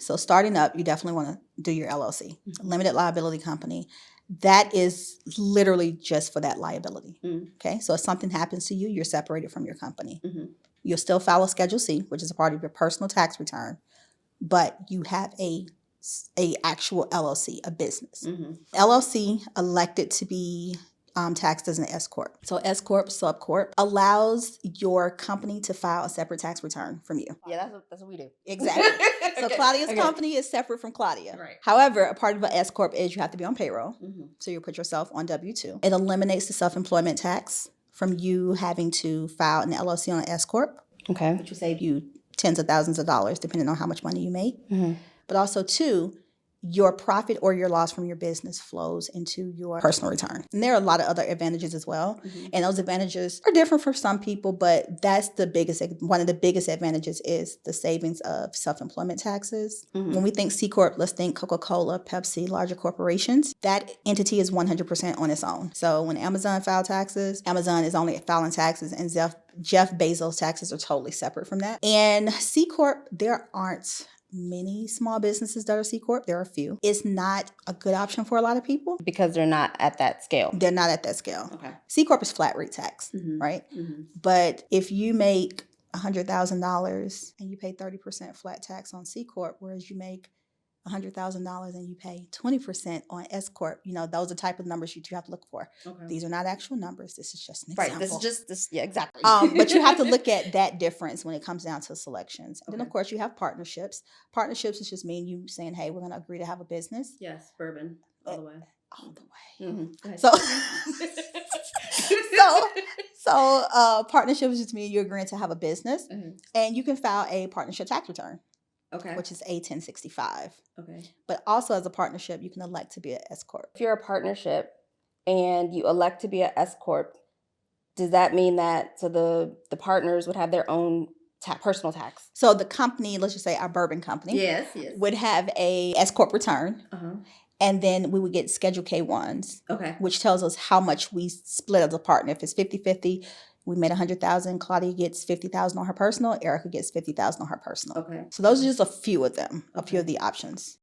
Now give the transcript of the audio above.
So starting up, you definitely want to do your LLC, limited liability company. That is literally just for that liability. Okay. So if something happens to you, you're separated from your company. You'll still file a Schedule C, which is a part of your personal tax return, but you have a actual LLC, a business. LLC elected to be taxed as an S corp. So S corp, sub corp allows your company to file a separate tax return from you. Yeah, that's what we do. Exactly. So Claudia's company is separate from Claudia. Right. However, a part of an S corp is you have to be on payroll. So you put yourself on W-2. It eliminates the self-employment tax from you having to file an LLC on an S corp. Okay. Which will save you tens of thousands of dollars depending on how much money you make. But also, too, your profit or your loss from your business flows into your personal return. And there are a lot of other advantages as well. And those advantages are different for some people, but that's one of the biggest advantages is the savings of self-employment taxes. When we think C Corp, let's think Coca-Cola, Pepsi, larger corporations. That entity is 100% on its own. So when Amazon filed taxes, Amazon is only filing taxes, and Jeff Bezos' taxes are totally separate from that. And C Corp, there aren't many small businesses that are C Corp. There are a few. It's not a good option for a lot of people. Because they're not at that scale. They're not at that scale. Okay. C Corp is flat rate tax, right? But if you make $100,000 and you pay 30% flat tax on C Corp, whereas you make $100,000 and you pay 20% on S Corp, those are the type of numbers you have to look for. Okay. These are not actual numbers. This is just an example. Right. This is just this. Yeah, exactly. But you have to look at that difference when it comes down to selections. And then, of course, you have partnerships. Partnerships is just mean you saying, hey, we're going to agree to have a business. Yes, bourbon. All the way. All the way. So partnerships just mean you're agreeing to have a business. And you can file a partnership tax return. Okay. Which is a 1065. Okay. But also as a partnership, you can elect to be an S Corp. If you're a partnership and you elect to be an S Corp, does that mean that the partners would have their own personal tax? So the company, let's just say our bourbon company, would have a S Corp return. And then we would get Schedule K1s, which tells us how much we split as a partner. If it's 50-50, we made $100,000. Claudia gets $50,000 on her personal. Erica gets $50,000 on her personal. Okay. So those are just a few of them, a few of the options.